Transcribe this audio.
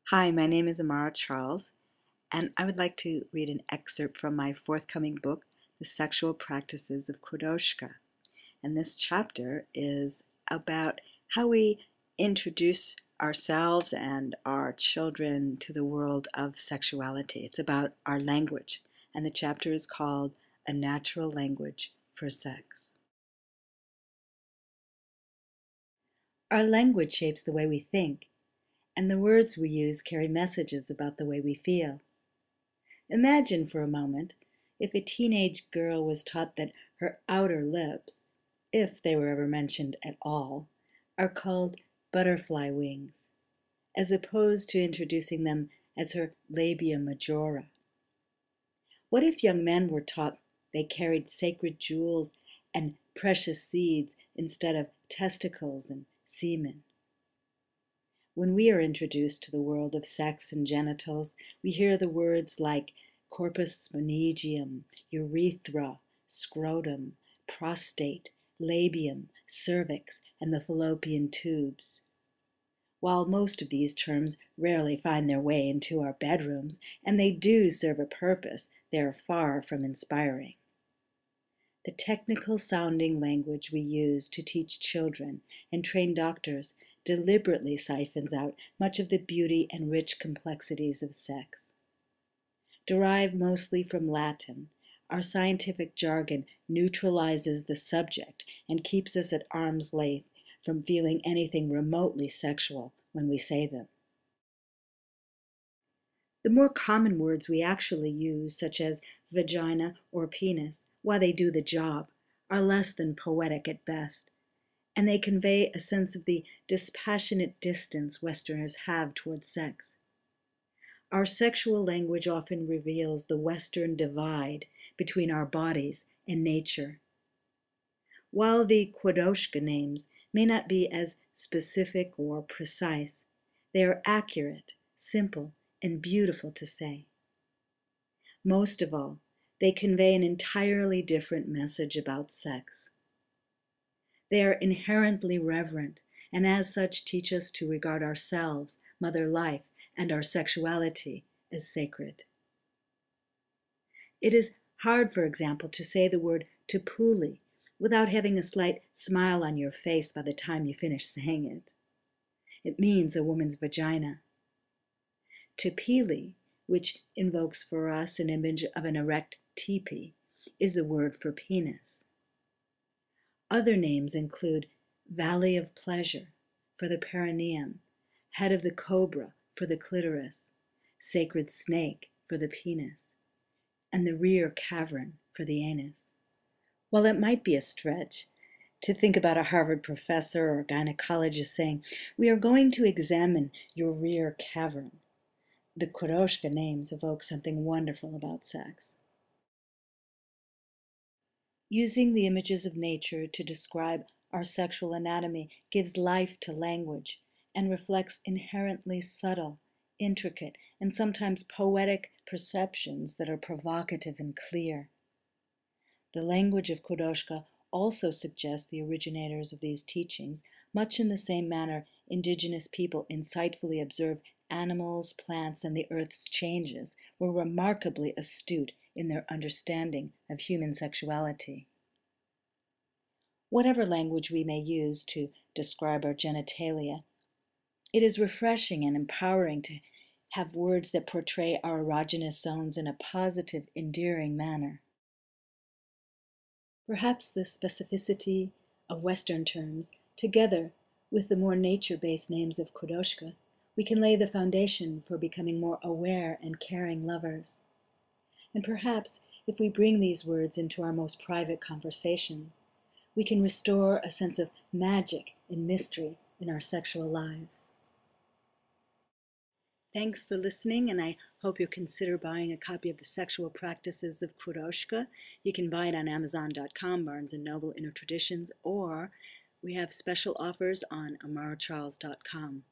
Hi, my name is Amara Charles, and I would like to read an excerpt from my forthcoming book, The Sexual Practices of Quodoushka. And this chapter is about how we introduce ourselves and our children to the world of sexuality. It's about our language, and the chapter is called A Natural Language for Sex. Our language shapes the way we think, and the words we use carry messages about the way we feel. Imagine for a moment if a teenage girl was taught that her outer lips, if they were ever mentioned at all, are called butterfly wings, as opposed to introducing them as her labia majora. What if young men were taught they carried sacred jewels and precious seeds instead of testicles and semen? When we are introduced to the world of sex and genitals, we hear the words like corpus spongiosum, urethra, scrotum, prostate, labium, cervix, and the fallopian tubes. While most of these terms rarely find their way into our bedrooms, and they do serve a purpose, they are far from inspiring. The technical-sounding language we use to teach children and train doctors deliberately siphons out much of the beauty and rich complexities of sex. Derived mostly from Latin, our scientific jargon neutralizes the subject and keeps us at arm's length from feeling anything remotely sexual when we say them. The more common words we actually use, such as vagina or penis, while they do the job, are less than poetic at best, and they convey a sense of the dispassionate distance Westerners have towards sex. Our sexual language often reveals the Western divide between our bodies and nature. While the Quodoushka names may not be as specific or precise, they are accurate, simple, and beautiful to say. Most of all, they convey an entirely different message about sex. They are inherently reverent, and as such teach us to regard ourselves, Mother Life, and our sexuality as sacred. It is hard, for example, to say the word Tupuli without having a slight smile on your face by the time you finish saying it. It means a woman's vagina. Tupili, which invokes for us an image of an erect teepee, is the word for penis. Other names include Valley of Pleasure for the perineum, Head of the Cobra for the clitoris, Sacred Snake for the penis, and the Rear Cavern for the anus. While it might be a stretch to think about a Harvard professor or gynecologist saying, "We are going to examine your rear cavern," the Quodoushka names evoke something wonderful about sex. Using the images of nature to describe our sexual anatomy gives life to language and reflects inherently subtle, intricate, and sometimes poetic perceptions that are provocative and clear. The language of Quodoushka also suggests the originators of these teachings, much in the same manner indigenous people insightfully observe animals, plants, and the earth's changes, were remarkably astute in their understanding of human sexuality. Whatever language we may use to describe our genitalia, it is refreshing and empowering to have words that portray our erogenous zones in a positive, endearing manner. Perhaps the specificity of Western terms, together with the more nature-based names of Quodoushka, we can lay the foundation for becoming more aware and caring lovers. And perhaps, if we bring these words into our most private conversations, we can restore a sense of magic and mystery in our sexual lives. Thanks for listening, and I hope you'll consider buying a copy of The Sexual Practices of Quodoushka. You can buy it on Amazon.com, Barnes & Noble, Inner Traditions, or we have special offers on amaracharles.com.